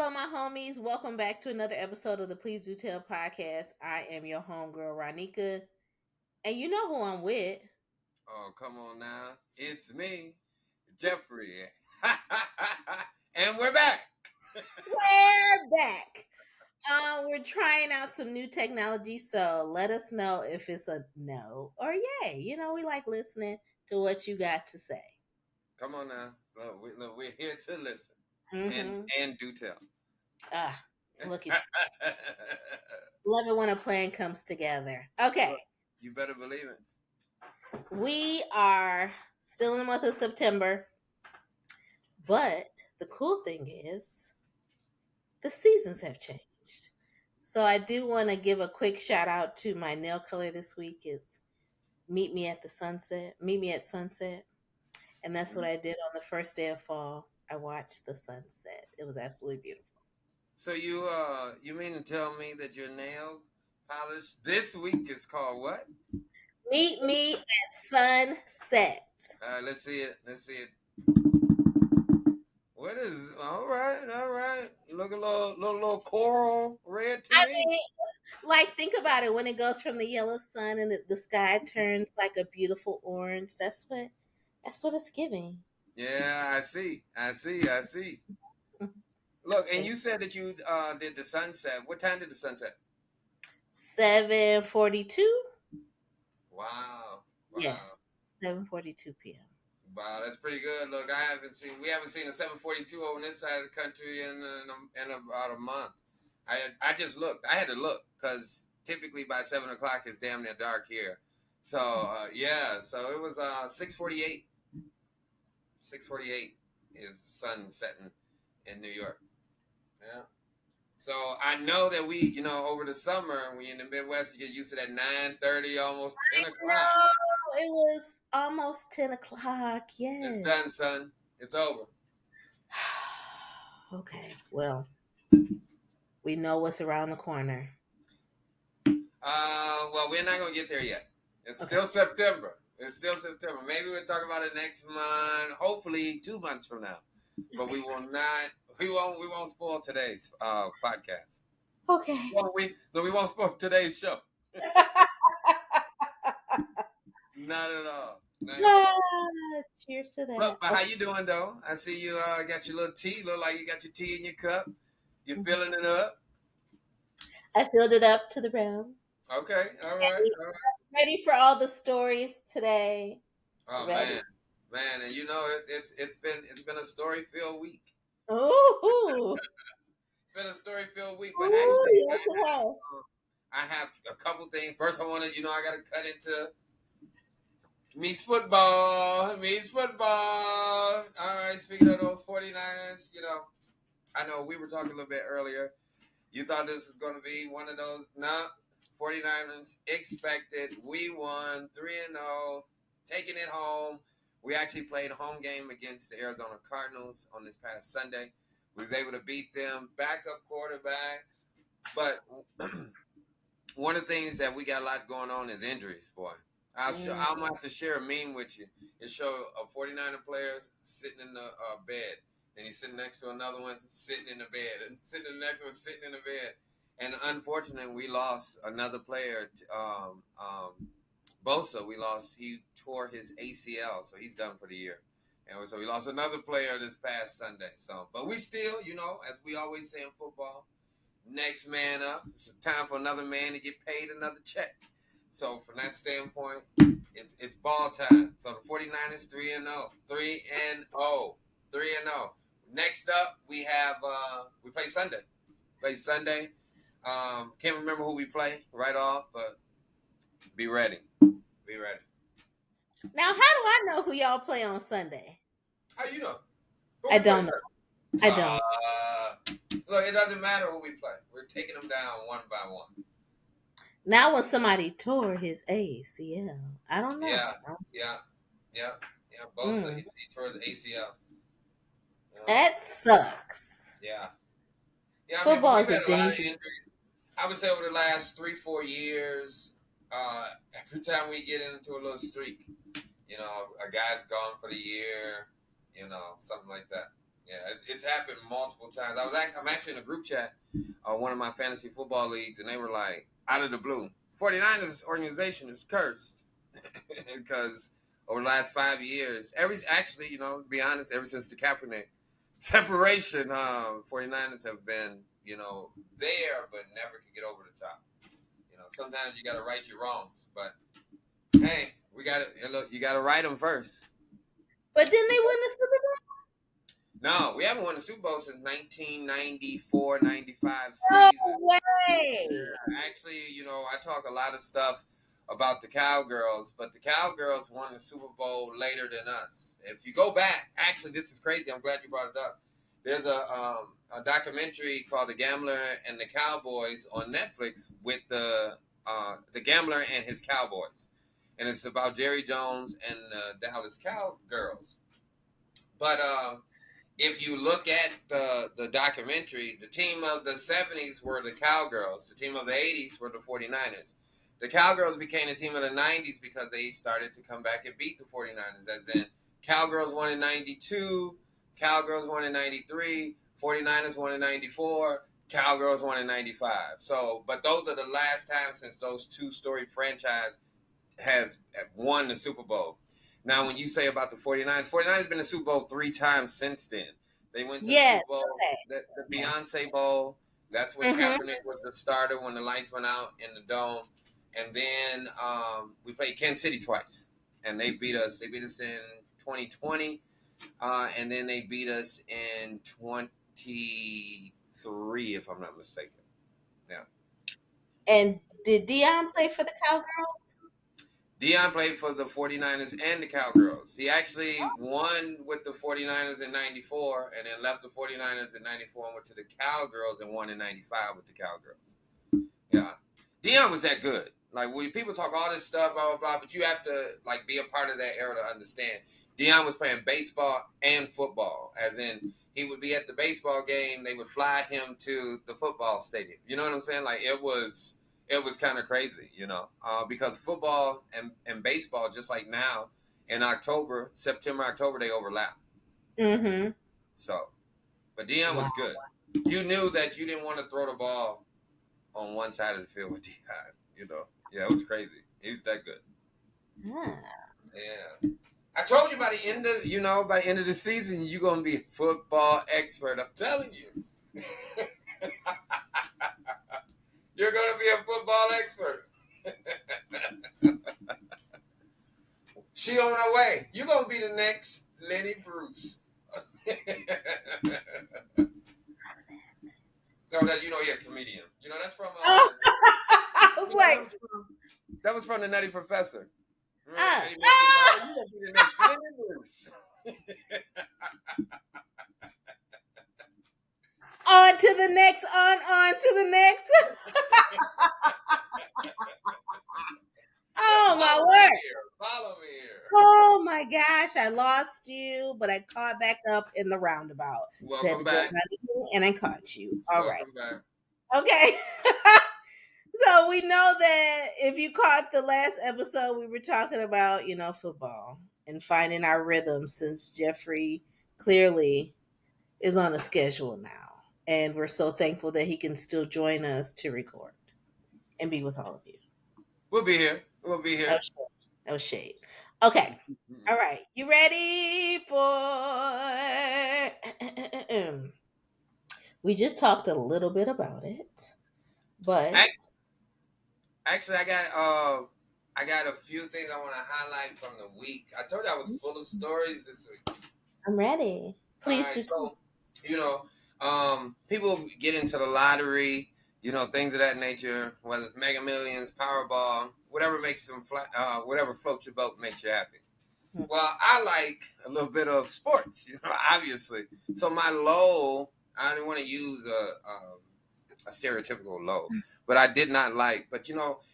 hello, my homies. Welcome back to another episode of the Please Do Tell podcast. I am your homegirl, Ronnika. And you know who I'm with. Oh, come on now. It's me, Jeffrey. And we're back. We're back. We're trying out some new technology, so let us know if it's a no or yay. We like listening to what you got to say. Come on now. Look, we're here to listen and Mm-hmm. and do tell. Ah, look at you. Love it when a plan comes together. Okay, Look, you better believe it. we are still in the month of September, but the cool thing is the seasons have changed. So I do want to give a quick shout out to my nail color this week. It's Meet Me at Sunset. And that's what I did on the first day of fall. I watched the sunset. It was absolutely beautiful. So you mean to tell me that your nail polish this week is called what? Meet Me at Sunset. Let's see it. Let's see it. What is all right. Look a little coral red to I me. mean, like, think about it. When it goes from the yellow sun and the sky turns like a beautiful orange, that's what it's giving. Yeah, I see. Look, and you said that you did the sunset. What time did the sunset? 7:42. Wow, wow, Yes, 7:42 p.m. wow. That's pretty good. Look, we haven't seen a 742 over this side of the country in about a month. I just looked. I had to look because typically by 7 o'clock it's damn near dark here. So yeah, so it was 6:48. 6:48 is the sun setting in New York. Yeah. So I know that over the summer, when you're in the Midwest, you get used to that 9:30, almost 10 o'clock. No, it was almost 10 o'clock. It's Yes. done, son. It's over. Okay, well, we know what's around the corner. Well, we're not gonna get there yet. It's Okay. still September. It's still September. Maybe we'll talk about it next month. Hopefully, 2 months from now. But we will not. We won't spoil today's podcast. Okay. Well, we won't spoil today's show. Not at all. Not at all. Cheers to Look, that. but Oh, how you doing though? I see you got your little tea. Look like you got your tea in your cup. You mhm. filling it up? I filled it up to the rim. Okay, all right, Ready, all right. ready for all the stories today. Oh Ready. man, and it's been a story filled week. Ooh. It's been a story filled week, but Ooh, actually yes, it has. I have a couple things. First, I want to I got to cut into Meets football. Meets football. All right, speaking of those 49ers, I know we were talking a little bit earlier. You thought this was going to be one of those. Nah, 49ers expected. We won 3-0, taking it home. We actually played a home game against the Arizona Cardinals on this past Sunday. We was able to beat them. Backup quarterback. But one of the things that we got a lot going on is injuries, boy. Mm. I'm going to have to share a meme with you. It showed a 49er player sitting in the bed. And he's sitting next to another one sitting in the bed. And sitting the next one sitting in the bed. And unfortunately, we lost another player. Bosa, he tore his ACL. So he's done for the year. And so we lost another player this past Sunday. So, but we still, as we always say in football, next man up. It's time for another man to get paid another check. So from that standpoint, it's ball time. So the 49ers 3-0. 3-0. 3-0. Next up we have we play Sunday. Play Sunday. Can't remember who we play right off, but be ready. Be ready. Now, how do I know who y'all play on Sunday? How you know? Who I we play don't know. Sunday? I don't. Look, it doesn't matter who we play. We're taking them down one by one. Now, when somebody tore his ACL, I don't know. Yeah, yeah, yeah, yeah. Bosa, Mm. he tore his ACL. That sucks. Yeah, yeah. I mean, but Football we've is a had a lot of dangerous. injuries. I would say over the last 3-4 years, every time we get into a little streak, a guy's gone for the year, something like that. Yeah, it's happened multiple times. I'm actually in a group chat, one of my fantasy football leagues, and they were like, out of the blue, 49ers organization is cursed because over the last 5 years, actually, to be honest, ever since the Kaepernick separation, 49ers have been, there, but never could get over the top. Sometimes you got to right your wrongs, but hey, we got to look. You got to right them first. But then they win the Super No, we haven't won the Super Bowl since 1994-95 season. Bowl? No way. Actually, I talk a lot of stuff about the Cowgirls, but the Cowgirls won the Super Bowl later than us. If you go back, actually, this is crazy. I'm glad you brought it up. There's a documentary called "The Gambler and the Cowboys" on Netflix with the gambler and his Cowboys, and it's about Jerry Jones and the Dallas Cowgirls. But if you look at the documentary, the team of the 70s were the Cowgirls. The team of the 80s were the 49ers. The Cowgirls became the team of the 90s because they started to come back and beat the 49ers. As in, Cowgirls won in 92, Cowgirls won in 93, 49ers won in 94, Cowgirls won in 95. So, but those are the last times since those two storied franchise has won the Super Bowl. Now, when you say about the 49ers, 49ers been in the Super Bowl 3 times since then. They went to the Yes. Super Bowl, Okay. the Beyonce Bowl. That's when Mm-hmm. Kaepernick was the starter when the lights went out in the dome. And then we played Kansas City twice. And they beat us. They beat us in 2020. And then they beat us in 23, if I'm not mistaken. Yeah. And did Dion play for the Cowgirls? Dion played for the 49ers and the Cowgirls. He actually won with the 49ers in 94 and then left the 49ers in 94 and went to the Cowgirls and won in 95 with the Cowgirls. Yeah. Dion was that good. Like, when people talk all this stuff, blah, blah, blah, but you have to, like, be a part of that era to understand. Dion was playing baseball and football, as in he would be at the baseball game, they would fly him to the football stadium. You know what I'm saying? Like, it was kind of crazy, because football and baseball, just like now, in September, October, they overlap. Mm-hmm. So, but Dion Wow. was good. You knew that you didn't want to throw the ball on one side of the field with Dion. Yeah, it was crazy. He was that good. Ah. Yeah, I told you by the end of the season, you're gonna be a football expert. I'm telling you, you're gonna be a football expert. She on her way. You're gonna be the next Lenny Bruce. No, that you're a comedian. That's from Oh, I was like, that was from the Nutty Professor. Remember ah, Eddie Murphy? Oh, ah. you gonna be the next Lenny Bruce. On to the next, on to the next. Oh my Follow me word. here. Follow me here. Oh my gosh, I lost you, but I caught back up in the roundabout. Said Welcome to go back. around again, and I caught you. All right. Welcome back. Okay. So we know that if you caught the last episode, we were talking about, football and finding our rhythm since Jeffrey clearly is on a schedule now. And we're so thankful that he can still join us to record and be with all of you. We'll be here. We'll be That here. was shade. That was shade. Okay. All right. You ready for. We just talked a little bit about it, but Actually, I got a few things I want to highlight from the week. I told you I was full of stories this week. I'm ready. All Please right, do. so people get into the lottery, things of that nature, whether it's Mega Millions, Powerball, whatever makes them whatever floats your boat makes you happy. Well, I like a little bit of sports, obviously. So my low, I didn't want to use a stereotypical low, but I did not like. But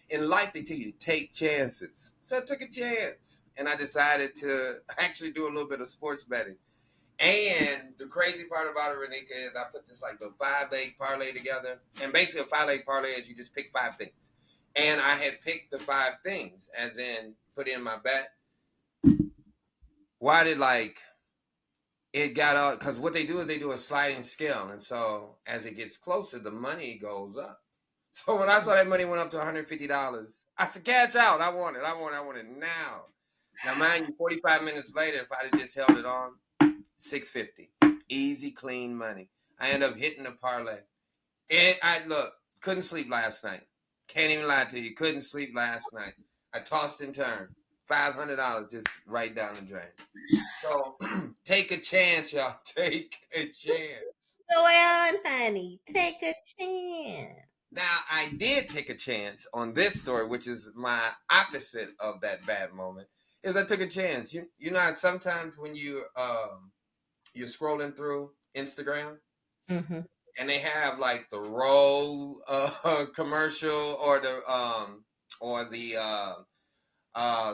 in life they tell you to take chances, so I took a chance, and I decided to actually do a little bit of sports betting. And the crazy part about it, Ronnika, is I put this like a 5-leg parlay together, and basically a 5-leg parlay is you just pick 5 things, and I had picked the 5 things, as in put in my bet. Why did it got out because what they do is they do a sliding scale, and so as it gets closer, the money goes up. So when I saw that money went up to $150, I said, "Cash out! I want it! I want it! I want it now!" Now, mind you, 45 minutes later, if I'd have just held it on, 650, easy, clean money. I end up hitting the parlay, and I look couldn't sleep last night. Can't even lie to you, couldn't sleep last night. I tossed and turned, $500 just right down the drain. So take a chance, y'all. Take a chance. Go on, honey. Take a chance. Now, I did take a chance on this story, which is my opposite of that bad moment. Is I took a chance. You know, sometimes when you're scrolling through Instagram Hmm. and they have like the row commercial or the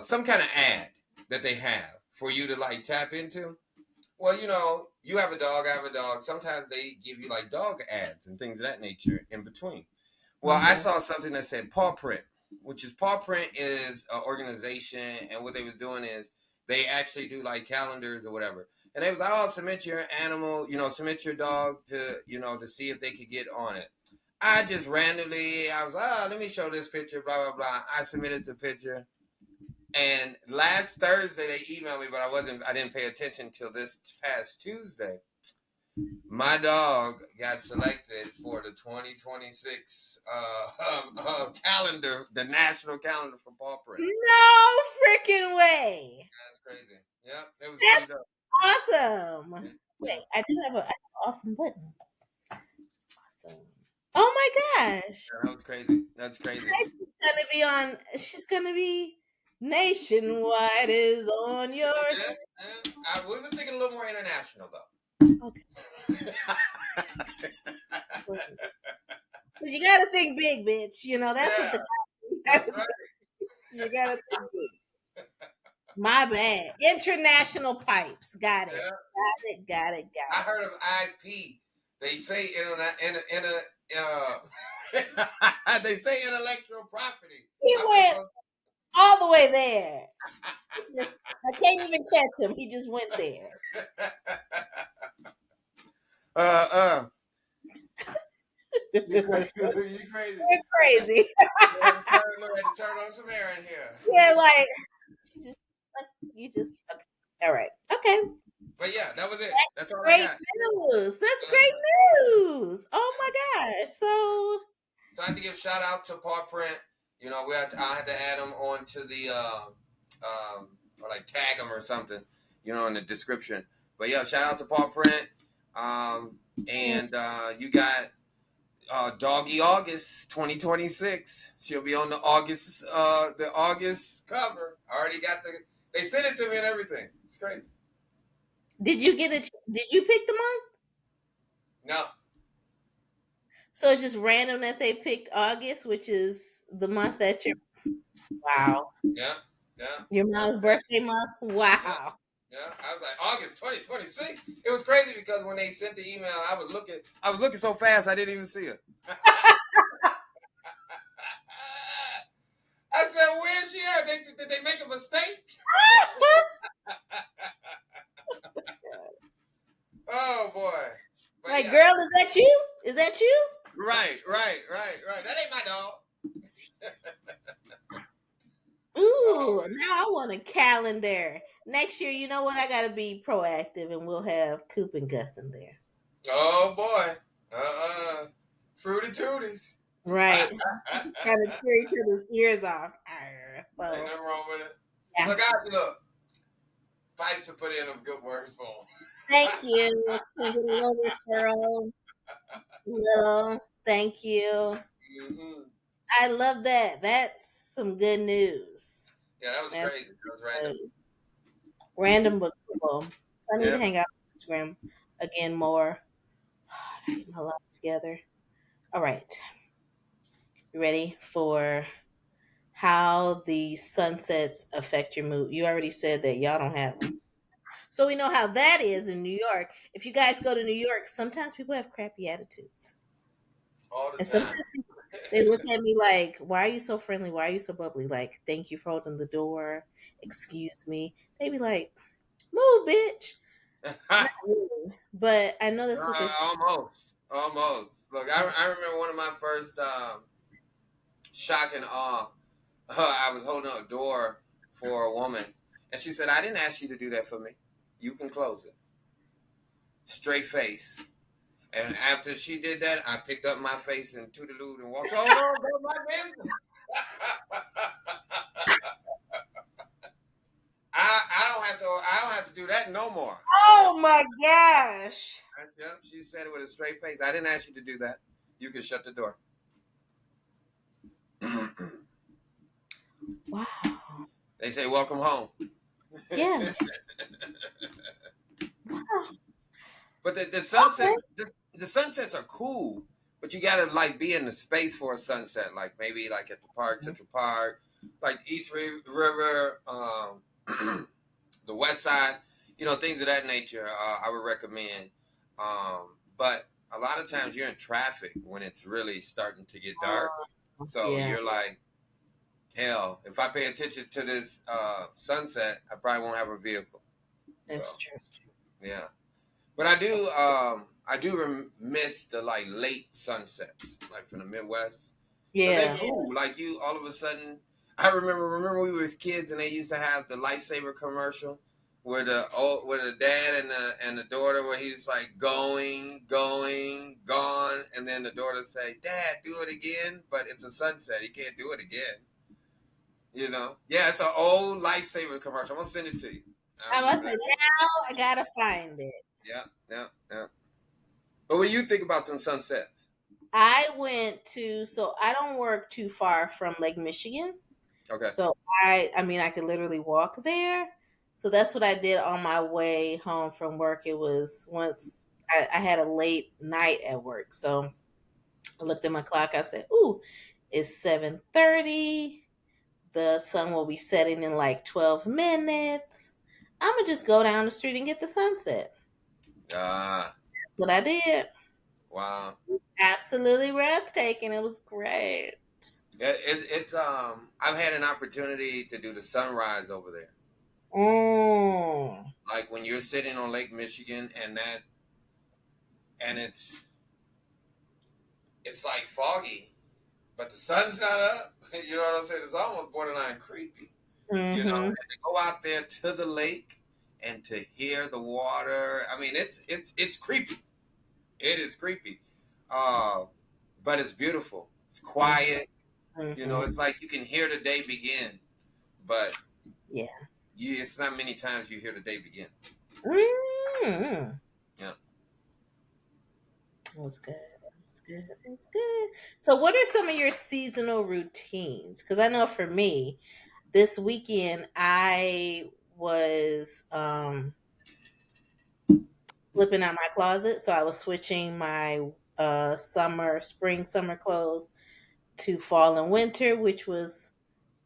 some kind of ad that they have for you to like tap into. Well, you know, you have a dog, I have a dog. Sometimes they give you like dog ads and things of that nature in between. Well, I Hmm. saw something that said Paw Print, which is Paw Print is an organization, and what they was doing is they actually do like calendars or whatever. And they was like, oh, submit your animal, you know, submit your dog to, you know, to see if they could get on it. I just randomly, I was like, oh, let me show this picture, blah, blah, blah. I submitted the picture. And last Thursday they emailed me, but I didn't pay attention till this past Tuesday. My dog got selected for the 2026 calendar, the national calendar for paw print. No freaking way. That's crazy. Yeah, it was pretty That's dope. awesome. Yeah, yeah, Wait, I have an awesome button. Awesome. Oh my gosh. yeah, that was crazy. That's crazy. She's gonna be on. She's gonna be nationwide is on your. Yeah, yeah. We was thinking a little more international though. Okay. But you gotta think big, bitch. You know that's what Yeah, the. that's right. You gotta think big. My bad. International pipes. Got it. Yeah, Got it. Got it. I Got it. heard of IP. They say they say intellectual property. He I'm just went gonna all the way there. It's just I can't even catch him. He just went there. uh, uh. You You're crazy? You crazy? crazy. Look, I had to turn on some air in here. Yeah, like you just okay. All right. Okay. But yeah, that was it. That's That's all I great got. news. That's Yeah, great news. Oh yeah, my gosh. yeah. So So I have to give a shout out to Paw Print. You know, I had to add them onto the or like tag them or something. You know, in the description. But yeah, shout out to Paw Print. And you got Doggy August 2026. She'll be on the August cover. I already got they sent it to me and everything. It's crazy. did you get it? Did you pick the month? No. So it's just random that they picked August, which is the month that you're. Wow. Yeah. Yeah. Your That's mom's crazy. birthday month? Yeah. Wow. Yeah. I was like August 2026. It was crazy because when they sent the email, I was looking so fast I didn't even see it. I said, where's she at? Did they make a mistake? Oh boy. But Like, yeah. girl, is that you? Is that you? Right. That ain't my dog. Oh Ooh, man. now I want a calendar. Next year, you know what? I gotta be proactive and we'll have Coop and Gus in there. Oh boy. Fruity tooties. Right. Kind of tear each other's ears off. Ain't So nothing wrong with it. yeah. Look. Pipes are put in a good word for 'em. Thank you. Can I get a little referral? Little. Thank you. Mhm. I love that. That's some good news. Yeah, that was That's crazy. That was random. good. Random but cool. I need to Yeah. hang out on Instagram again more. I get my life together. All right. You ready for how the sunsets affect your mood? You already said that y'all don't have them. So we know how that is in New York. If you guys go to New York, sometimes people have crappy attitudes. All the And time. sometimes they look at me like, why are you so friendly? Why are you so bubbly? Like, thank you for holding the door. Excuse me. They be like, move, bitch. Not really, but I know that's what they. Almost, almost. Look, I remember one of my first shock and awe. I was holding a door for a woman, and she said, "I didn't ask you to do that for me. You can close it." Straight face. And after she did that, I picked up my face and toodalooed and walked. Oh no, go my business. I don't have to do that no more. Oh my gosh! Yep, she said it with a straight face. I didn't ask you to do that. You can shut the door. Wow. They say welcome home. Yeah. Wow. But the Okay. sunsets the sunsets are cool, but you gotta like be in the space for a sunset. Like maybe like at the park, Central Park, like East River, the West Side, things of that nature. I would recommend. But a lot of times you're in traffic when it's really starting to get dark, so Yeah, you're like, hell, if I pay attention to this sunset, I probably won't have a vehicle. So that's true. yeah. But I do miss the like late sunsets, like from the Midwest, because they Yeah. cool. Like you, all of a sudden, I remember we were kids and they used to have the lifesaver commercial, where the dad and the daughter, where he's like going, gone, and then the daughter say, "Dad, do it again," but it's a sunset. He can't do it again. Yeah, it's an old lifesaver commercial. I'm gonna send it to you. I I must remember say that. now I gotta find it. Yeah, yeah, yeah. But when you think about them sunsets, I went to so I don't work too far from Lake Michigan. okay. So I mean I could literally walk there. So that's what I did on my way home from work. It was once I had a late night at work. So I looked at my clock, I said, ooh, it's 7:30. The sun will be setting in like 12 minutes. I'm gonna just go down the street and get the sunset. Ah, What I did. wow. Absolutely breathtaking. It was great. I've had an opportunity to do the sunrise over there. Mm. Like when you're sitting on Lake Michigan and it's like foggy, but the sun's not up. You know what I'm saying? It's almost borderline creepy. Mm-hmm. And to go out there to the lake and to hear the water. I mean, it's creepy. It is creepy. Uh, but it's beautiful. It's quiet. Mm-hmm. It's like you can hear the day begin, but Yeah. it's not many times you hear the day begin. Mm-hmm. Yeah. It was good. It was good. It was good. So, what are some of your seasonal routines? Because I know for me, this weekend I was flipping out my closet. So I was switching my spring, summer clothes to fall and winter, which was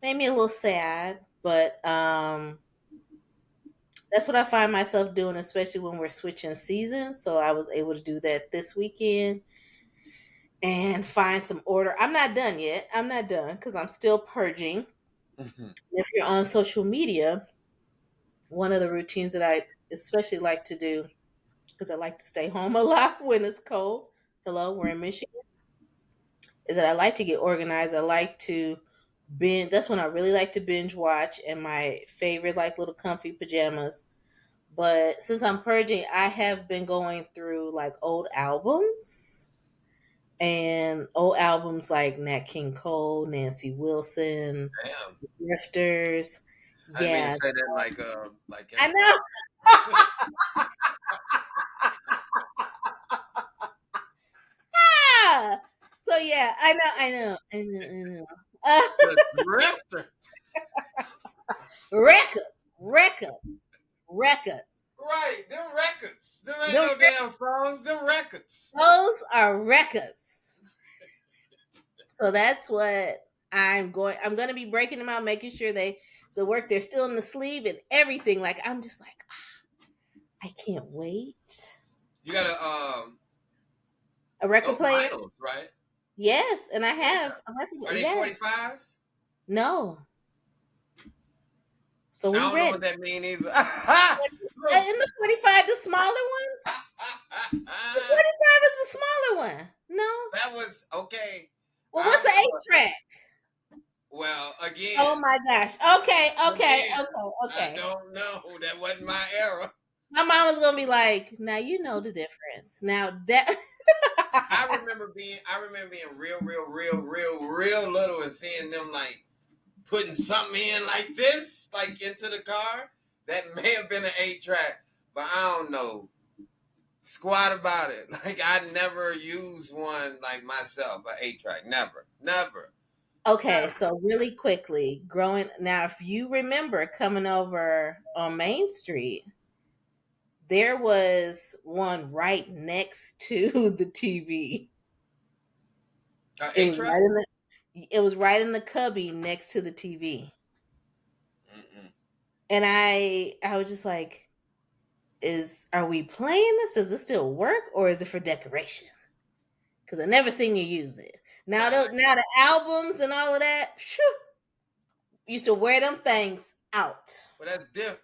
made me a little sad. But that's what I find myself doing, especially when we're switching seasons. So I was able to do that this weekend and find some order. I'm not done yet. I'm not done because I'm still purging. If you're on social media, one of the routines that I especially like to do, because I like to stay home a lot when it's cold. Hello, we're in Michigan. Is that I like to get organized. I like to binge. That's when I really like to binge watch in my favorite, like little comfy pajamas. But since I'm purging, I have been going through like old albums like Nat King Cole, Nancy Wilson, Damn. Drifters. I didn't mean to Yeah, say that like I in. know. Ah! So yeah, I know. The drifter. Records, records, records. Right, them records. Them ain't Them no damn songs. Them records. Those are records. So that's what I'm going. I'm going to be breaking them out, making sure they so work. They're still in the sleeve and everything. Like I'm just like I can't wait. You got A record those player? vinyls, right? Yes, and I Yeah. have a record Are player. they Yes. 45s? No. So I we don't know ready. what that means either. In the 45, the smaller one? The 45 is the smaller one. No. That was okay. Well, I what's the remember. 8 track? Well, Oh again, my gosh. Okay, okay, again, okay, I okay. don't know. That wasn't my era. My mom was gonna be like, "Now you know the difference." Now that I remember being real little and seeing them like putting something in like this, like into the car. That may have been an 8 track, but I don't know squat about it. Like I never used one like myself, an 8 track. Never, never, Okay, never. so really quickly, growing now, if you remember coming over on Main Street, there was one right next to the TV. An It eight was track? right in the cubby next to the TV. Mm-mm. And I was just like, is are we playing this? Does this still work or is it for decoration? Because I never seen you use it. Now Right, the like, now the albums and all of that, phew, used to wear them things out. but that's different.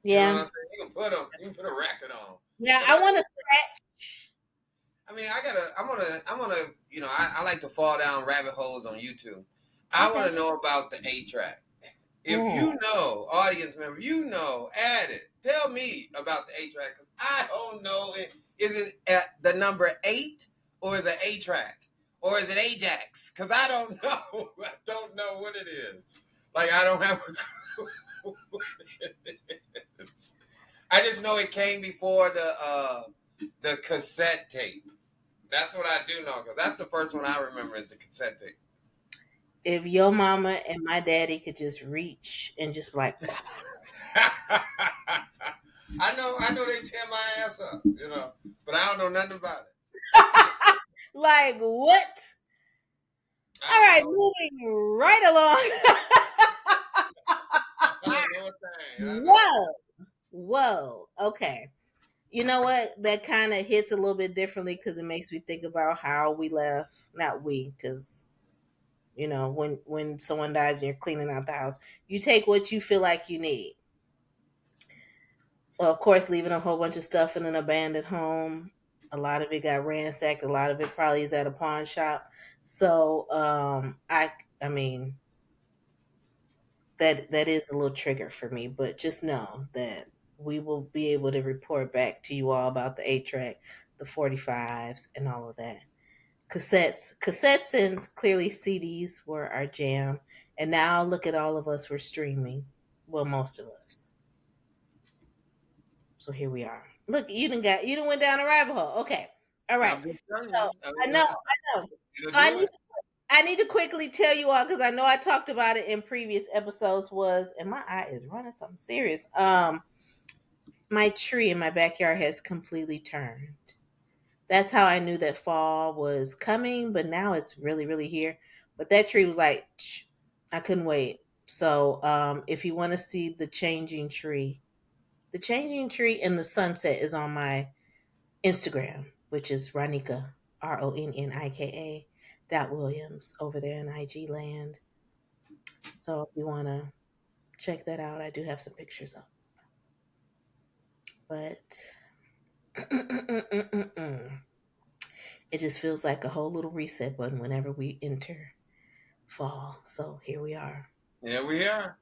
You know what Yeah. I'm saying? You can put them, you can put a record on. Yeah, But I want to scratch. I mean, I'm gonna, I like to fall down rabbit holes on YouTube. I want Okay. to know about the 8 track. If Mm. you know, audience member, add it. Tell me about the 8 track. I don't know. Is it at the number 8 or is it 8 track or is it Ajax? Because I don't know. I don't know what it is. Like I don't have a clue what it is. I just know it came before the cassette tape. That's what I do know because that's the first one I remember is the cassette tape. If your mama and my daddy could just reach and just like, I know they tear my ass up, but I don't know nothing about it. like what? All I don't right, know. moving right along. I don't know a thing. I know. Whoa, whoa. Okay. You know what? That kind of hits a little bit differently because it makes me think about how we left. Not we, because when someone dies and you're cleaning out the house, you take what you feel like you need. So of course, leaving a whole bunch of stuff in an abandoned home. A lot of it got ransacked. A lot of it probably is at a pawn shop. So I mean, that is a little trigger for me. But just know that we will be able to report back to you all about the 8 track, the 45s, and all of that. Cassettes, and clearly CDs were our jam. And now look at all of us. We're streaming. Well, most of us. So here we are. Look, you done went down a rabbit hole. Okay. All right. I'm just telling So you. I I mean, know, I know. it'll So I do need it. I need to quickly tell you all because I know I talked about it in previous episodes was and my eye is running something serious. My tree in my backyard has completely turned. That's how I knew that fall was coming, but now it's really, really here. But that tree was like I couldn't wait. So if you want to see the changing tree and the sunset is on my Instagram, which is Ronnika, Ronnika dot Williams over there in IG land. So if you want to check that out, I do have some pictures up. But it just feels like a whole little reset button whenever we enter fall. So here we are. Yeah, we are.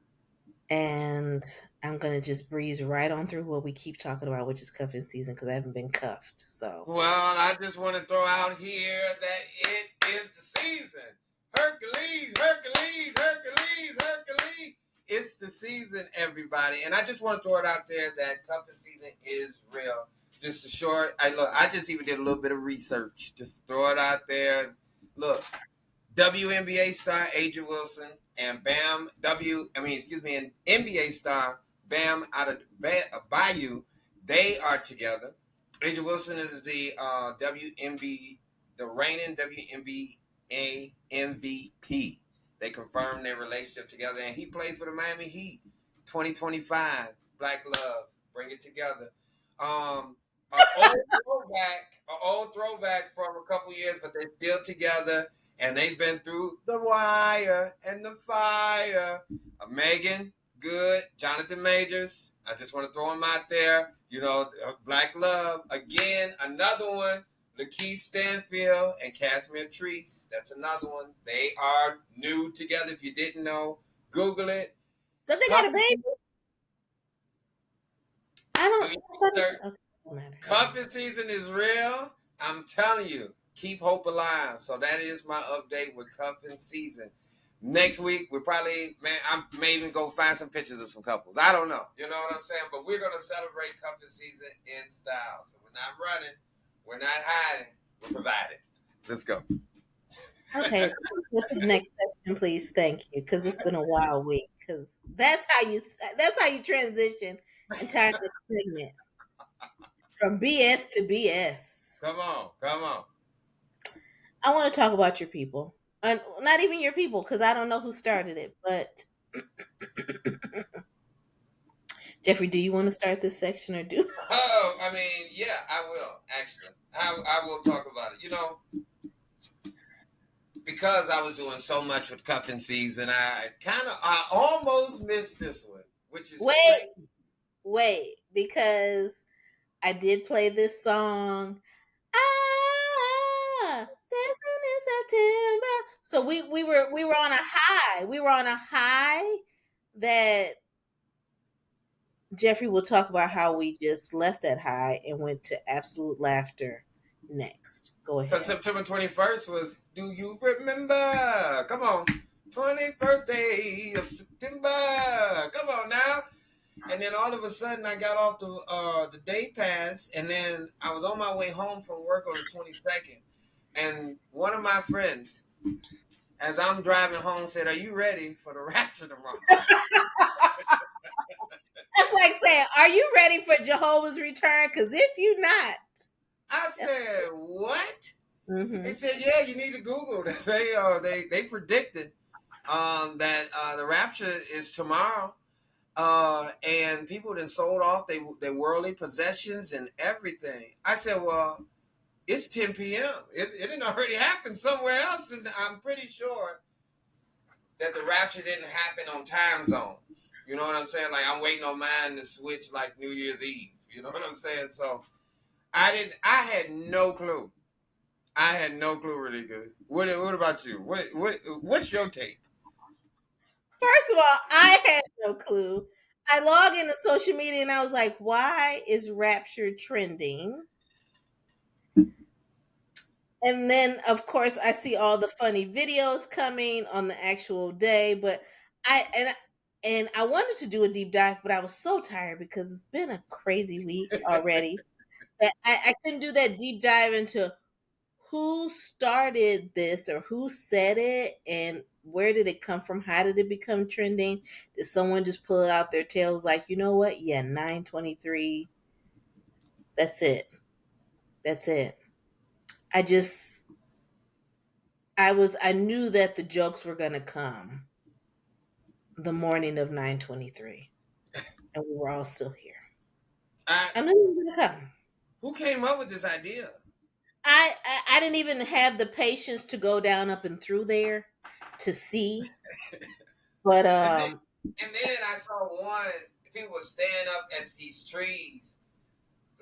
And I'm going to just breeze right on through what we keep talking about, which is cuffing season because I haven't been cuffed. So Well, I just want to throw out here that it is the season. Hercules, Hercules, Hercules, Hercules. It's the season, everybody. And I just want to throw it out there that cuffing season is real. Just a short, I just even did a little bit of research. Just throw it out there. Look, WNBA star Aja Wilson and and NBA star Bam out of Bayou, they are together. Aja Wilson is the the reigning WNBA MVP. They confirmed their relationship together, and he plays for the Miami Heat. 2025, Black Love, bring it together. An old throwback from a couple years, but they're still together and they've been through the wire and the fire. Megan, good. Jonathan Majors. I just want to throw him out there. Black Love. Again, another one. Lakeith Stanfield and Casimir Treese. That's another one. They are new together. If you didn't know, Google it. Don't they got a Cuffing, baby? I do don't. your I thought research. okay, don't matter. Never mind. Cuffing season is real. I'm telling you, keep hope alive. So that is my update with cuffing season. Next week, we probably, man, I may even go find some pictures of some couples. I don't know. You know what I'm saying? But we're going to celebrate cuffing season in style. So we're not running. We're not hiding. We're providing. Let's go. Okay, let's to the next section, please. Thank you, because it's been a wild week. Because that's how you transition entire next segment from BS to BS. Come on. Come on. I want to talk about your people, and not even your people, because I don't know who started it. But Jeffrey, do you want to start this section or do? Oh, I mean, yeah, I will, actually. I will talk about it. Because I was doing so much with cuffing season, I almost missed this one, which is Wait, great. wait, because I did play this song. Dancing in September. So we were on a high. We were on a high that Jeffrey will talk about how we just left that high and went to absolute laughter next. Go Because ahead. September 21st was, do you remember? Come on. 21st day of September. Come on now. And then all of a sudden, I got off the day pass, and then I was on my way home from work on the 22nd. And one of my friends, as I'm driving home, said, "Are you ready for the rapture tomorrow?" That's like saying, "Are you ready for Jehovah's return?" Because if you're not, I said, "What?" They mm-hmm. said, "Yeah, you need to Google." They predicted that the rapture is tomorrow, and people then sold off their worldly possessions and everything. I said, "Well, it's 10 p.m. It didn't already happen somewhere else, and I'm pretty sure that the rapture didn't happen on time zones. You know what I'm saying? Like I'm waiting on mine to switch like New Year's Eve. You know what I'm saying? So I didn't. I had no clue. I had no clue, really good. What about you? What's your take? First of all, I had no clue. I log into social media and I was like, "Why is Rapture trending?" And then of course I see all the funny videos coming on the actual day, but I wanted to do a deep dive, but I was so tired because it's been a crazy week already that I couldn't do that deep dive into who started this or who said it and where did it come from? How did it become trending? Did someone just pull it out their tails like, you know what? Yeah, 923. That's it. That's it. I just I knew that the jokes were gonna come the morning of 923, and we were all still here. I, I knew it was gonna come. who came up with this idea? I didn't even have the patience to go down up and through there to see, but And then I saw one people stand up at these trees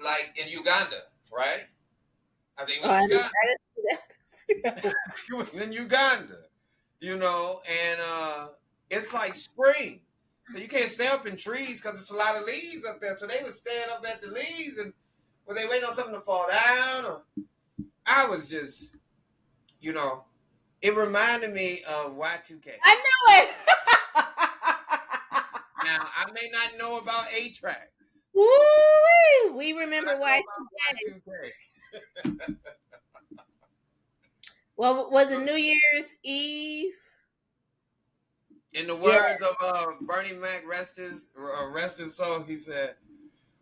like in Uganda, right? I think it oh, was Uganda. I didn't see that. It was in Uganda, and it's like spring. So you can't stay up in trees because it's a lot of leaves up there. So they was staying up at the leaves and were they waiting on something to fall down? Or I was just, you know, it reminded me of Y2K. I knew it. Now I may not know about A tracks, Woo-wee. We but I remember know why. about Y2K. Well, was it New Year's Eve? In the Yeah. words of Bernie Mac, rest his soul, he said,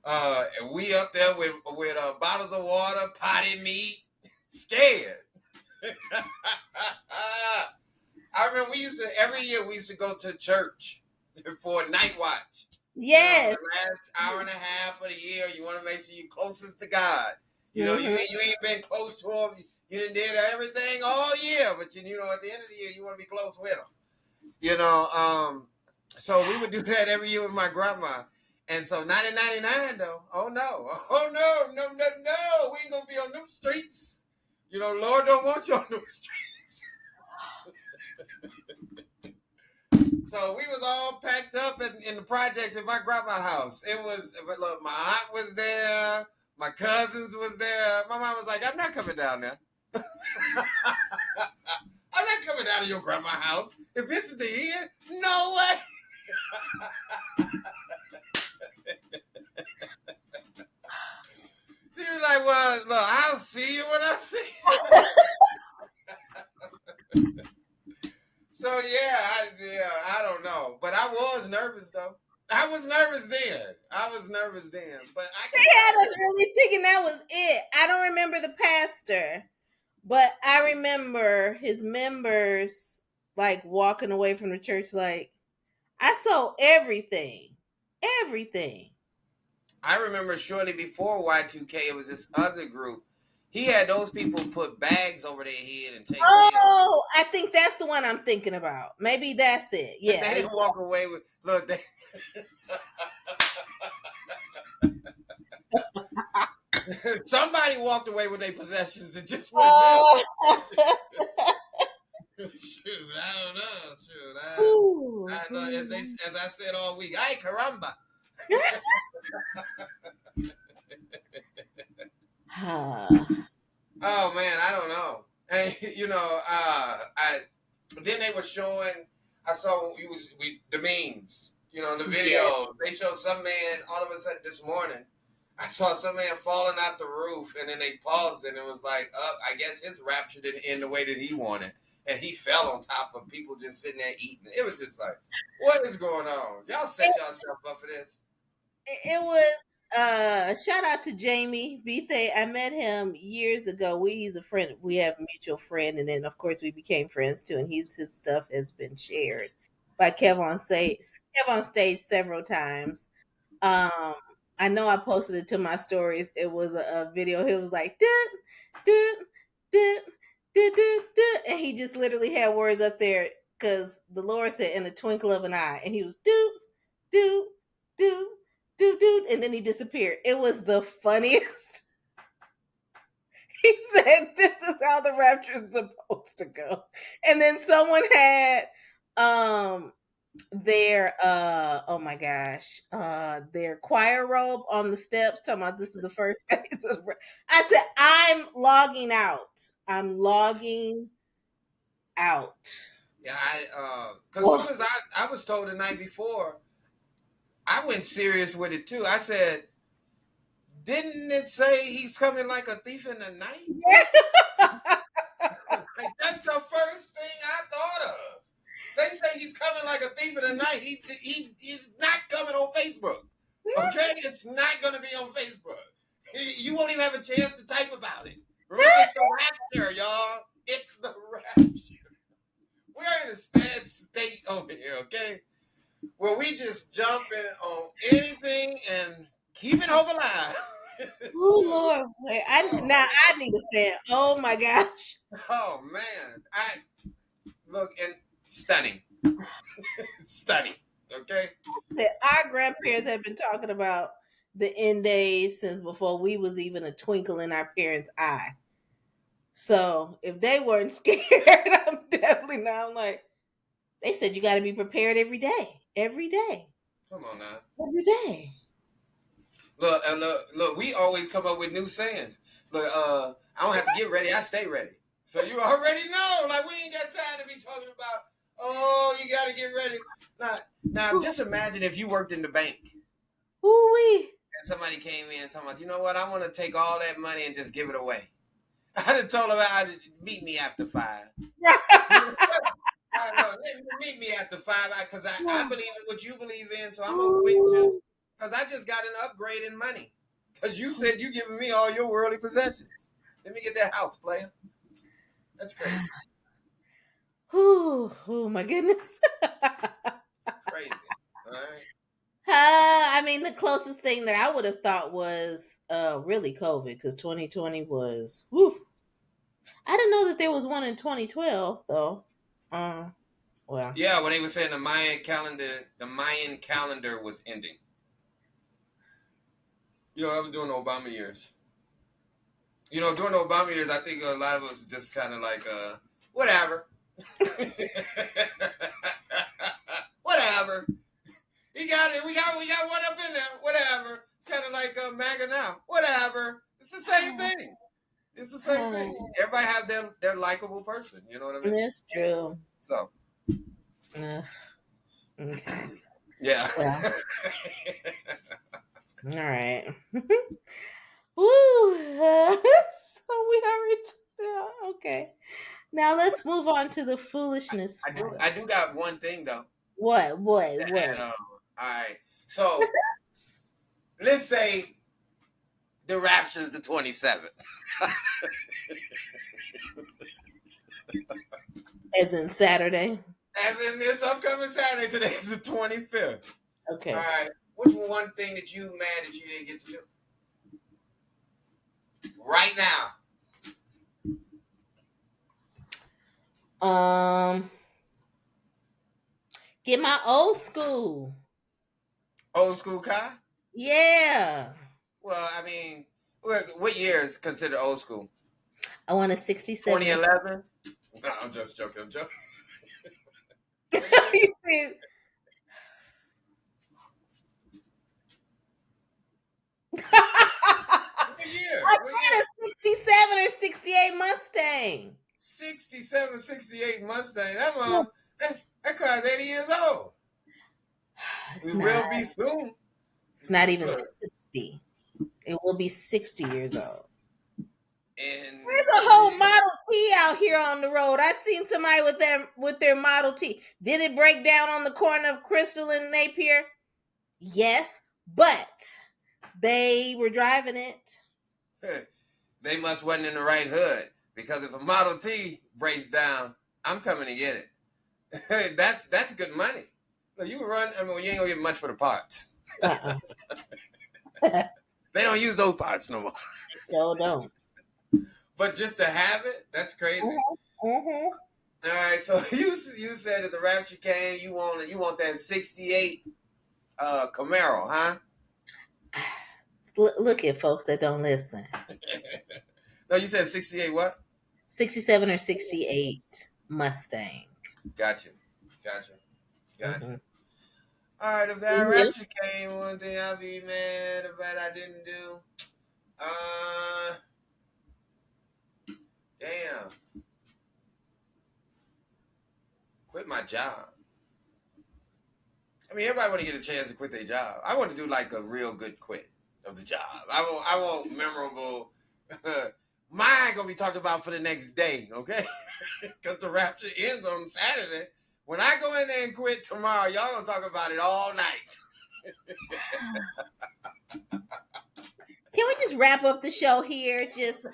and we up there with bottles of water, potty meat, scared. I remember we used to every year we used to go to church for night watch. Yes. The last hour and a half of the year, you want to make sure you're closest to God. Hmm. You ain't been close to Him. You didn't did everything all year, but at the end of the year, you want to be close with Him. You know, um, So we would do that every year with my grandma. And so 1999 though, oh no, oh no, no, no, no, we ain't gonna be on them streets. You know, Lord don't want you on them streets. So we was all packed up in the project at my grandma's house. It was, but look, my aunt was there, my cousins was there. My mom was like, I'm not coming down there. I'm not coming down to your grandma's house. If this is the year, no way. She was like, well, look, I'll see you when I see you. So I don't know, but I was nervous though. I was nervous then. I was nervous then, but I can They had promise. us really thinking that was it. I don't remember the pastor, but I remember his members like walking away from the church like, I saw everything. Everything. I remember shortly before Y2K, it was this other group. He had those people put bags over their head and take pills. Oh, I think that's the one I'm thinking about. Maybe that's it. They Yeah. didn't walk away with look. Somebody walked away with their possessions. It just wasn't them. Oh. Shoot, I don't know. Shoot, Ooh. I know. As I said all week, ay caramba. Oh man, I don't know. And I then they were showing. I saw the memes. You know, the Yeah. video. They showed some man all of a sudden this morning. I saw some man falling out the roof, and then they paused it and it was like, I guess his rapture didn't end the way that he wanted, and he fell on top of people just sitting there eating. It was just like, what is going on? Y'all set yourself up for this. It was shout out to Jamie Bethe. I met him years ago. He's a friend. We have a mutual friend, and then of course we became friends too. And his stuff has been shared by Kev on stage several times. Um, I know I posted it to my stories. It was a video. He was like, "Dun, dun, dun, dun, dun, dun," and he just literally had words up there because the Lord said, "In a twinkle of an eye," and he was do, do, do, do, and then he disappeared. It was the funniest. He said, "This is how the rapture is supposed to go," and then someone had um their oh my gosh, their choir robe on the steps talking about this is the first phase of I said, I'm logging out. I'm logging out. Yeah, because Whoa. soon as I was told the night before, I went serious with it too. I said, didn't it say he's coming like a thief in the night? Like that's the first thing I thought of. They say he's coming like a thief in the night. He's not coming on Facebook. Okay, it's not going to be on Facebook. You won't even have a chance to type about it. Remember, it's the rapture, y'all. It's the rapture. We're in a sad state over here, okay? Where we just jumping on anything and keeping hope alive. Oh Shoot. Lord, wait, Oh now I man. need a fan. Oh my gosh. Oh man. I look and stunning. Stunning. Okay? That our grandparents have been talking about the end days since before we was even a twinkle in our parents' eye. So if they weren't scared, I'm definitely not. I'm like, they said you got to be prepared every day, every day, Come on now. every day. Look, we always come up with new sayings. Look, I don't have to get ready, I stay ready. So you already know, like we ain't got time to be talking about, oh, you gotta get ready. Now just imagine if you worked in the bank Ooh wee. and somebody came in and told me, you know what, I want to take all that money and just give it away. I'd have told them I'd meet me after 5. Meet me after 5 because I believe in what you believe in, so I'm gonna quit too. Because I just got an upgrade in money. Because you said you giving me all your worldly possessions. Let me get that house, player. That's crazy. Oh my goodness. Crazy. All right. I mean, the closest thing that I would have thought was really COVID because 2020 was. Whew. I didn't know that there was one in 2012 though. Uh, Well, Yeah, when they were saying the Mayan calendar was ending. I was during the Obama years. During the Obama years, I think a lot of us just kind of like, whatever. Whatever. He got it. We got one up in there. Whatever. It's kind of like MAGA now. Whatever. It's the same thing. It's the same thing. Everybody has their likable person. You know what I mean? that's true. So Ugh, okay. yeah. Well, all right. Woo. So we already. Okay. Now let's move on to the foolishness I do. file. I do got one thing though. What? What? And, What? all right. So let's say the rapture is the 27th. As in Saturday. As in this upcoming Saturday, today is the 25th. All Okay. right. What's one thing that you mad that you didn't get to do right now? Um, get my old school. Old school car? Yeah. Well, I mean, what year is considered old school? I want a 67 or 2011? No, I'm just joking. I'm joking. What year? you see, What year? I What got year? a 67 or 68 Mustang. 67, 68 Mustang. That Yeah. one, that car's 80 years old. It's We not. will be soon. It's not even Look, 60. It will be 60 years old. and There's a whole Model T out here on the road. I seen somebody with their Model T. Did it break down on the corner of Crystal and Napier? Yes, but they were driving it. they must wasn't in the right hood because if a Model T breaks down, I'm coming to get it. That's good money. Look, you run. I mean, you ain't gonna get much for the parts. Uh-uh. They don't use those parts no more. Still don't. But just to have it, that's crazy. Mm-hmm. All right, so you said that the rapture came. You want that 68 Camaro, huh? Look at folks that don't listen. No, you said 68 what? 67 or 68 Mustang. Gotcha. Gotcha. Mm-hmm. Gotcha. All right, if that Mhm. rapture came, one thing I'd be mad about I didn't do. Uh, damn. Quit my job. I mean, everybody want to get a chance to quit their job. I want to do like a real good quit of the job. I want memorable. Mine gonna be talked about for the next day, okay? Because the rapture ends on Saturday. When I go in there and quit tomorrow, y'all gonna talk about it all night. Can we just wrap up the show here? Just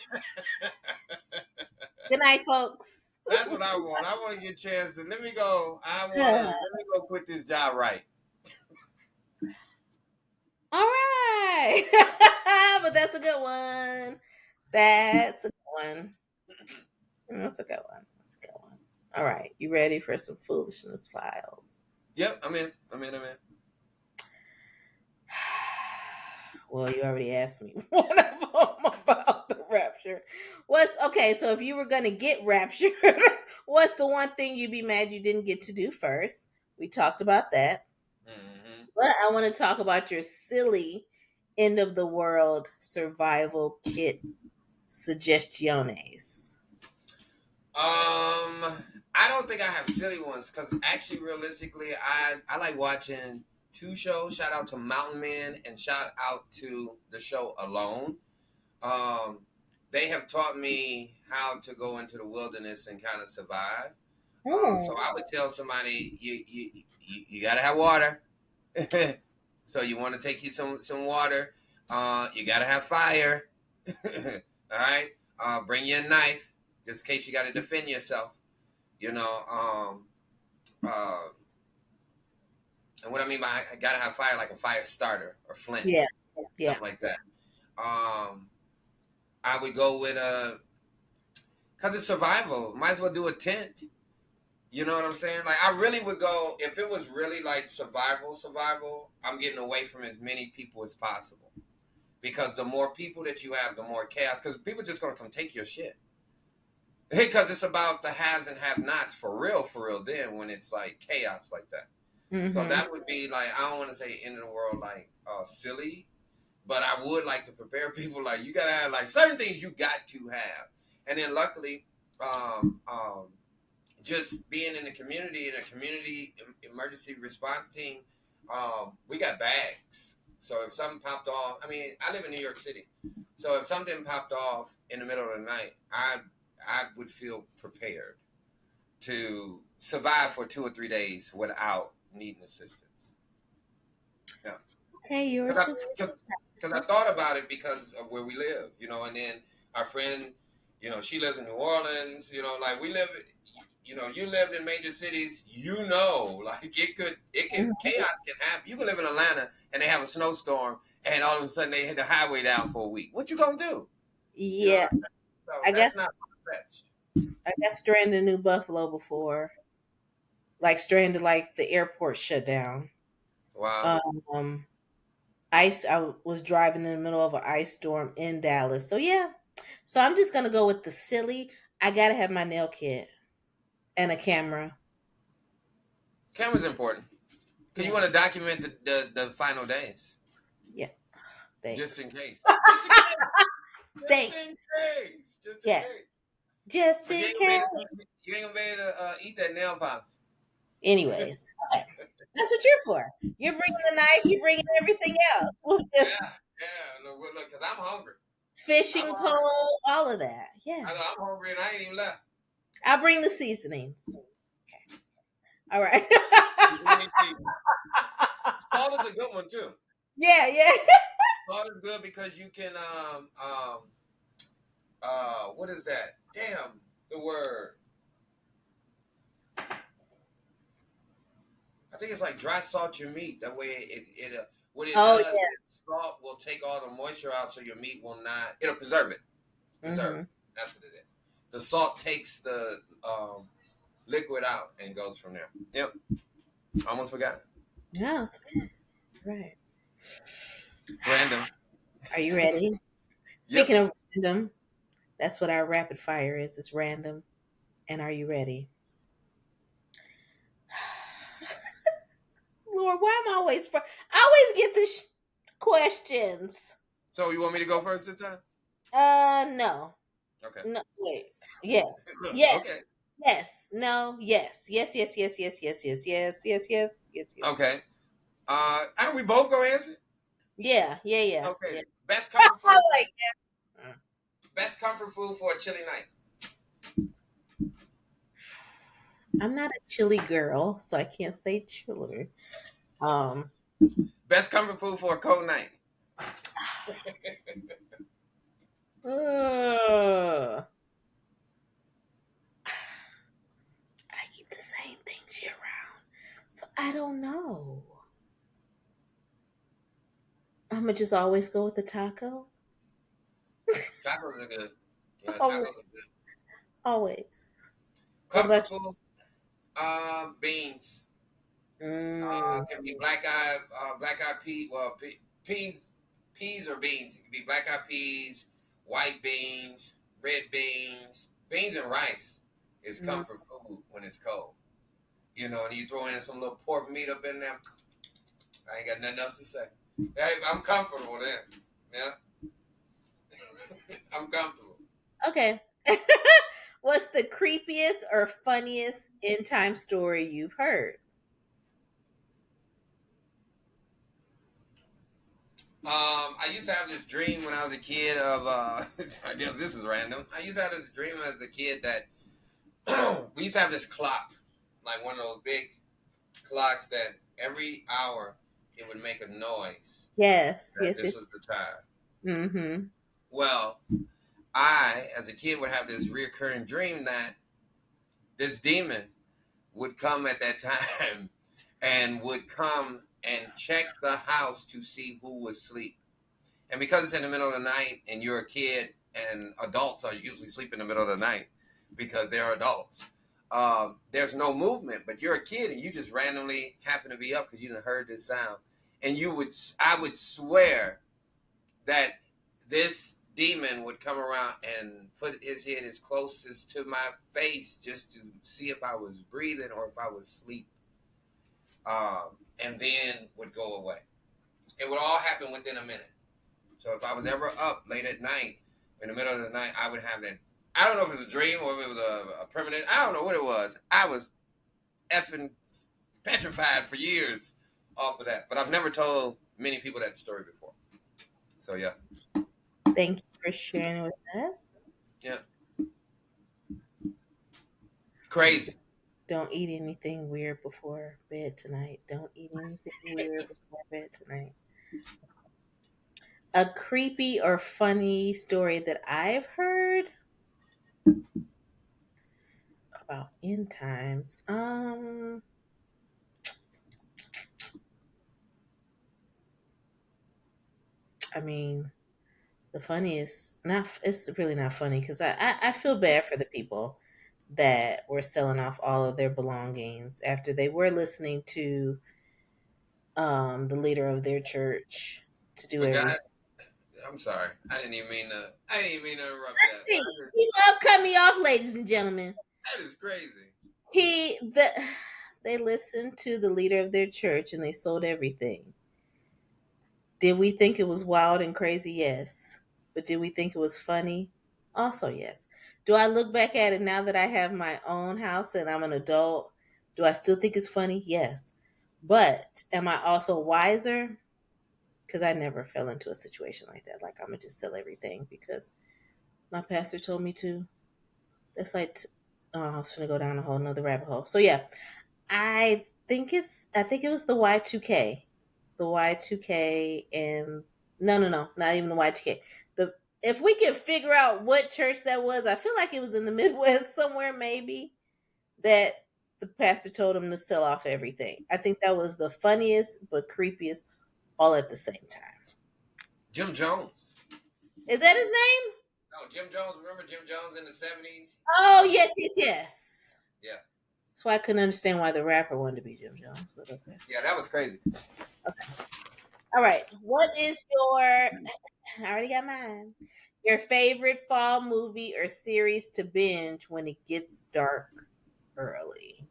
good night, folks. That's what I want. I want to get a chance to let me go. Let me go quit this job right. All right. But that's a good one. That's a good one. That's a good one. That's a good one. All right. You ready for some foolishness files? Yep, I'm in. I'm in. I'm in. Well, you already asked me one of them about the rapture. What's okay? So if you were gonna get raptured, what's the one thing you'd be mad you didn't get to do first? We talked about that, Mm-hmm. but I want to talk about your silly end of the world survival kit suggestiones. I don't think I have silly ones because actually, realistically, I like watching two shows. Shout out to Mountain Man and shout out to the show Alone. Um, they have taught me how to go into the wilderness and kind of survive. So Hmm. I would tell somebody you gotta have water. So you want to take you some water. You gotta have fire. All right. Bring you a knife just in case you gotta defend yourself. You know. Uh, and what I mean by I gotta have fire, like a fire starter or flint, Yeah, yeah. something like that. Um, I would go with a because it's survival. Might as well do a tent. You know what I'm saying? Like I really would go if it was really like survival. I'm getting away from as many people as possible because the more people that you have, the more chaos. Because people just gonna come take your shit. Because it's about the haves and have-nots for real. Then when it's like chaos like that, so Mm-hmm. that would be like I don't want to say end of the world like silly, but I would like to prepare people like you gotta have like certain things you got to have, and then luckily, um, um, just being in the community in a community emergency response team, we got bags. So if something popped off, I mean, I live in New York City, so if something popped off in the middle of the night, I would feel prepared to survive for 2 or 3 days without needing assistance. Yeah, Okay, yours because was because I practical. thought about it because of where we live, and then our friend, she lives in New Orleans, like we live, you lived in major cities, like Mhm. chaos can happen. You can live in Atlanta and they have a snowstorm and all of a sudden they hit the highway down for a week. What you gonna do? You know what Yeah, I'm saying? So I that's guess not fetched. I got stranded in New Buffalo before, like stranded, like the airport shut down. Wow. Um, I was driving in the middle of an ice storm in Dallas. So yeah, so I'm just gonna go with the silly. I gotta have my nail kit and a camera. Camera's important because you Yeah, want to document the final days yeah. just in Thanks. case. Just in case. Just in Thanks. case. Just in Yeah, case. just But in case. you ain't gonna be able to eat that nail polish. Anyways, okay. That's what you're for. You're bringing the knife. You're bringing everything else. We'll just Yeah, yeah. Look, cause I'm hungry. I'm fishing hungry. pole, all of that. Yeah, I'm hungry and I ain't even left. I'll bring the seasonings. All right. Let me see. Salt is a good one too. Yeah, yeah. Salt is good because you can what is that? Damn the word. I think it's like dry salt your meat. That way what it Oh does yeah. is salt will take all the moisture out so your meat will not it'll preserve it. Preserve Mm-hmm. it. That's what it is. The salt takes the liquid out and goes from there. Yep. Almost forgot. Yeah, right. Random. Are you ready? Yep. Speaking of random, that's what our rapid fire is. It's random. And are you ready? Lord, why am I always? I always get this questions. So you want me to go first this time? No, Okay. no. Wait. Yes. Look, Yes. okay. Yes. No. Yes. Yes. Yes. Yes. Yes. Yes. Yes. Yes. Yes. Yes. Yes. Yes. Okay. And we both gonna answer? Yeah. Yeah. Yeah. Okay. Yeah. Best comfort I food. like that. Best comfort food for a chilly night. I'm not a chili girl, so I can't say chiller. Um. Best comfort food for a cold night. uh, I eat the same things year round, so I don't know. I'm gonna just always go with the taco. Tacos are good. Yeah, Always. tacos are good. Always. What about Comfort food. Beans. you? Can be black eyed pea. Well, peas or beans. It can be black eyed peas, white beans, red beans, beans and rice is Mm. comfort food when it's cold. And you throw in some little pork meat up in there. I ain't got nothing else to say. Hey, I'm comfortable then. Yeah, I'm comfortable. Okay. What's the creepiest or funniest in time story you've heard? I used to have this dream when I was a kid of I guess this is random. I used to have this dream as a kid that we used to have this clock, like one of those big clocks that every hour it would make a noise Yes, that yes, this yes. was the time. Mm-hmm. Well, I, as a kid, would have this reoccurring dream that this demon would come at that time and would come and check the house to see who was asleep. And because it's in the middle of the night and you're a kid and adults are usually sleeping in the middle of the night because they're adults, there's no movement, but you're a kid and you just randomly happen to be up because you done heard this sound, and I would swear that this demon would come around and put his head as closest to my face just to see if I was breathing or if I was asleep, and then would go away. It would all happen within a minute. So if I was ever up late at night, in the middle of the night, I would have that. I don't know if it was a dream or if it was a permanent. I don't know what it was. I was effing petrified for years off of that. But I've never told many people that story before. So yeah, Thank you for sharing with us. yeah, crazy. Don't eat anything weird before bed tonight. Don't eat anything weird before bed tonight. A creepy or funny story that I've heard about end times. I mean, the funniest, not, it's really not funny because I feel bad for the people that were selling off all of their belongings after they were listening to the leader of their church to do But everything. God, I'm sorry. I didn't even mean to. I didn't even mean to interrupt Let's that. see. He love cut me off, ladies and gentlemen. That is crazy. They listened to the leader of their church and they sold everything. Did we think it was wild and crazy? Yes. But did we think it was funny? Also, yes. Do I look back at it now that I have my own house and I'm an adult? Do I still think it's funny? Yes. But am I also wiser? Because I never fell into a situation like that. Like, I'm going to just sell everything because my pastor told me to. That's like, oh, I was going to go down a whole nother rabbit hole. So, yeah, I think it was the Y2K. The Y2K and no, not even the Y2K. The If we can figure out what church that was, I feel like it was in the Midwest somewhere maybe that the pastor told him to sell off everything. I think that was the funniest but creepiest all at the same time. Jim Jones. Is that his name? No, Jim Jones. Remember Jim Jones in the '70s? Oh, yes, yes, yes. Yeah, That's why I couldn't understand why the rapper wanted to be Jim Jones, but okay. yeah, that was crazy. All right. What is your I already got mine. Your favorite fall movie or series to binge when it gets dark early?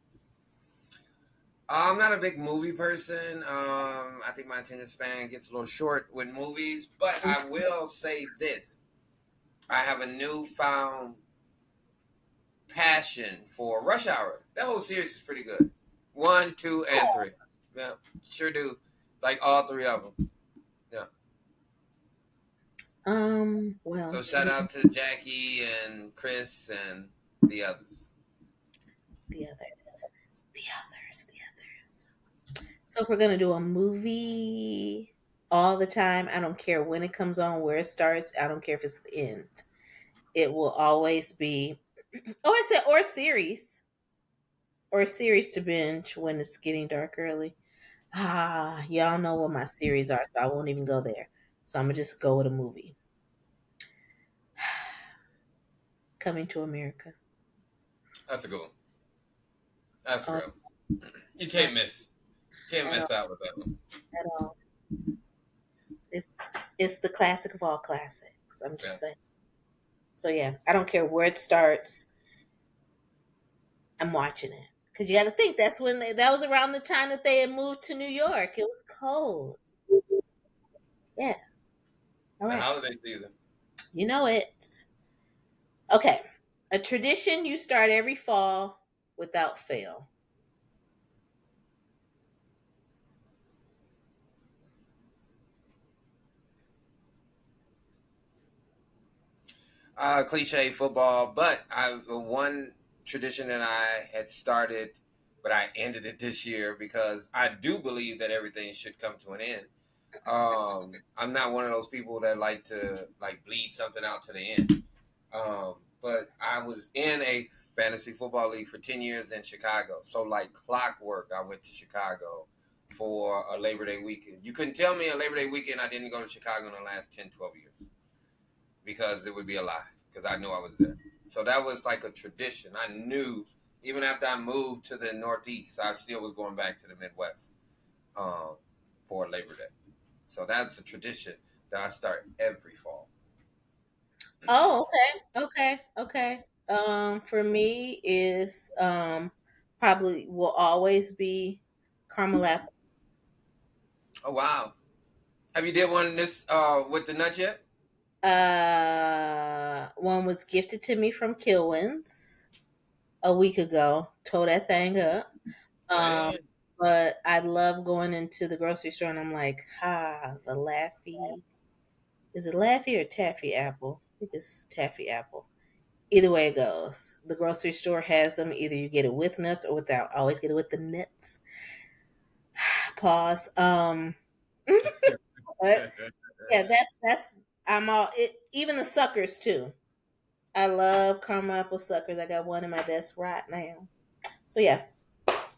I'm not a big movie person. I think my attention span gets a little short with movies, but I will say this: I have a newfound passion for Rush Hour. That whole series is pretty good. One, two, and three. Yeah, sure do. Like all three of them. Yeah. So Well, shout out to Jackie and Chris and the others. the others. The others. So if we're gonna do a movie all the time, I don't care when it comes on, where it starts, I don't care if it's the end. It will always be oh I said or a series to binge when it's getting dark early. Ah, y'all know what my series are, so I won't even go there. So I'm gonna just go with a movie. Coming to America. That's a good one. That's a Um, real. You at, can't miss. Can't at miss all, out with that one. at all. It's it's the classic of all classics. I'm Yeah. just saying. So yeah, I don't care where it starts. I'm watching it because you got to think that's when that was around the time that they had moved to New York. It was cold. Yeah. All The right. holiday season. You know it. Okay. A tradition you start every fall without fail. Cliche football, but I one tradition that I had started, but I ended it this year because I do believe that everything should come to an end. I'm not one of those people that like to like bleed something out to the end. But I was in a fantasy football league for 10 years in Chicago. So like clockwork, I went to Chicago for a Labor Day weekend. You couldn't tell me a Labor Day weekend I didn't go to Chicago in the last 10, 12 years because it would be a lie because I knew I was there. So that was like a tradition. I knew Even after I moved to the Northeast, I still was going back to the Midwest um, for Labor Day. So that's a tradition that I start every fall. Oh, okay, okay, okay. For me is probably will always be caramel apple. Oh wow! Have you did one this with the nuts yet? One was gifted to me from Kilwins a week ago. Tore that thing up. Um, Man, but I love going into the grocery store and I'm like, the Laffy. Is it Laffy or Taffy apple? I think it's Taffy apple. Either way it goes, the grocery store has them. Either you get it with nuts or without. I always get it with the nuts. Pause. But yeah, that's I'm all it. Even the suckers too. I love caramel apple suckers. I got one in my desk right now. So yeah,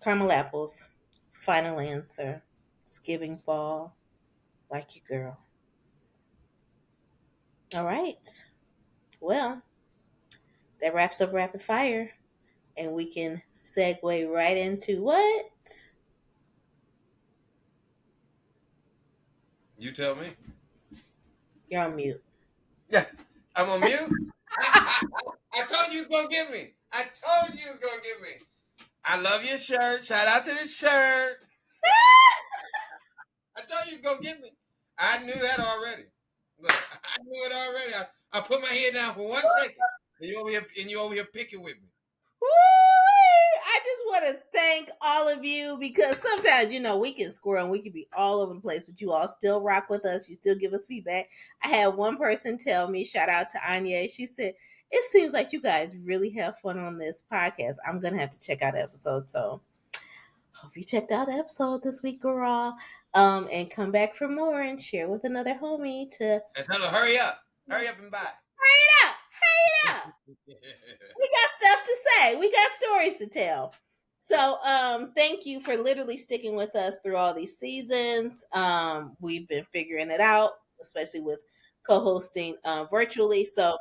caramel apples. Final answer. It's giving fall. Like you, girl. All right. Well, that wraps up rapid fire, and we can segue right into what? you tell me. You're on mute. Yeah, I'm on mute. I told you was gonna get me. I told you was gonna get me. I love your shirt. Shout out to the shirt. I told you was gonna get me. I knew that already. Look, I knew it already. I put my head down for 1 second, and you over here picking with me. Woo! I just want to thank all of you because sometimes, we can squirrel and we can be all over the place, but you all still rock with us. You still give us feedback. I had one person tell me, shout out to Anya. She said, it seems like you guys really have fun on this podcast. I'm going to have to check out the episode. So hope you checked out the episode this week, girl. And come back for more and share with another homie to And tell her, hurry up. Hurry up and buy. hurry it up. Hurry it up. We got stuff to say. We got stories to tell. So, thank you for literally sticking with us through all these seasons. We've been figuring it out, especially with co-hosting virtually. So,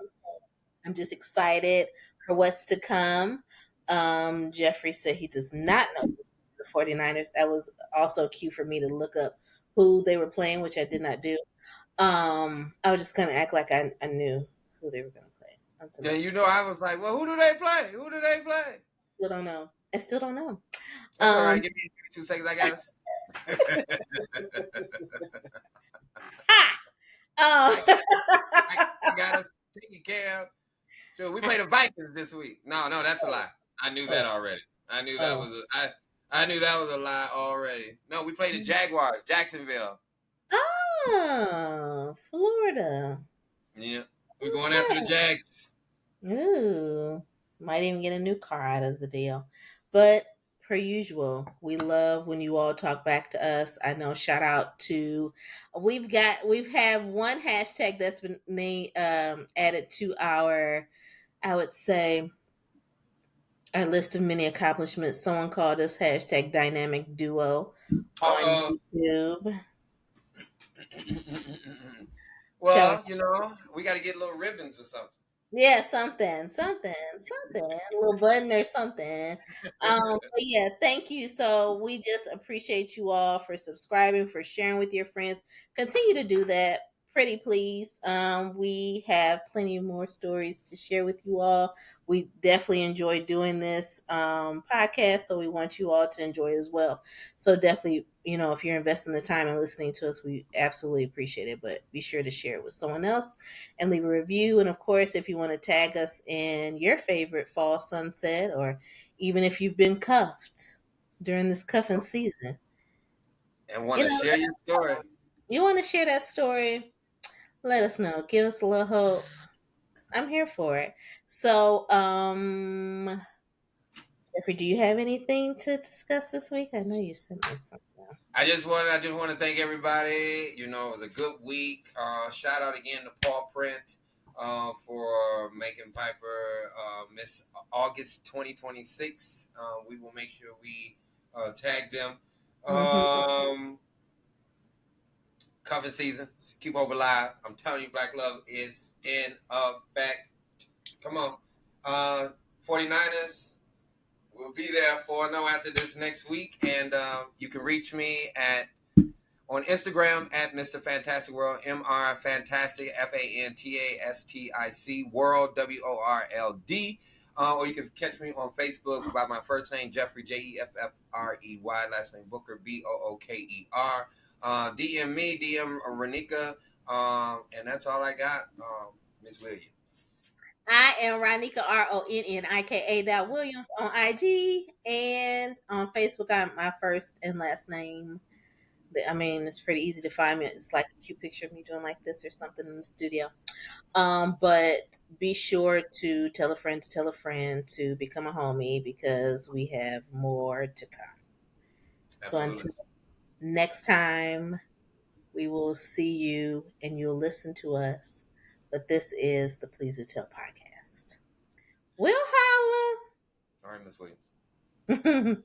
I'm just excited for what's to come. Jeffrey said he does not know the 49ers. That was also a cue for me to look up who they were playing, which I did not do. I was just gonna act like I knew who they were gonna play until Yeah, I I was like, well, who do they play? Who do they play? still don't know. I still don't know. That's all right. Um, Give me 2 seconds. I got us. I got, I got us taken care of. So we play the Vikings this week. No, that's a lie. I knew that oh, already. I knew that oh, was I knew that was a lie already. No, we played the Jaguars, Jacksonville. oh, Florida. Yeah, we're going after the Okay. Jags. Ooh, might even get a new car out of the deal. But per usual, we love when you all talk back to us. I know. Shout out to we've had one hashtag that's been added to our, I would say, our list of many accomplishments. Someone called us hashtag dynamic duo on Uh YouTube. oh. Tell Well, we got to get little ribbons or something. Yeah, something, a little button or something. But yeah, thank you. So we just appreciate you all for subscribing, for sharing with your friends. Continue to do that, pretty please. We have plenty more stories to share with you all. We definitely enjoy doing this podcast, so we want you all to enjoy as well. So definitely, if you're investing the time and listening to us, we absolutely appreciate it. But be sure to share it with someone else and leave a review. And of course, if you want to tag us in your favorite fall sunset, or even if you've been cuffed during this cuffing season, And want you to know, share your story. you want to share that story, let us know. Give us a little hope. I'm here for it. So, Jeffrey, do you have anything to discuss this week? I know you sent me something. I just want to thank everybody. It was a good week. Shout out again to Paul Print for making Piper Miss August 2026. We will make sure we tag them. Mm-hmm. Cover season. Keep over live. I'm telling you, Black Love is in effect. Come on. 49ers. therefore know after this next week. And you can reach me at on Instagram at Mr. Fantastic World, Mr. Fantastic, Fantastic World, WORLD. Or you can catch me on Facebook by my first name, Jeffrey, Jeffrey, last name Booker, Booker. DM me, DM Ronnika, and that's all I got, Miss Williams. I am Ronika, Ronnika dot Williams on IG and on Facebook. I'm my first and last name. I mean, it's pretty easy to find me. It's like a cute picture of me doing like this or something in the studio. But be sure to tell a friend to become a homie because we have more to come. So Absolutely. until next time, we will see you and you'll listen to us. But this is the Please Do Tell podcast. We'll All right, Miss Williams. holla.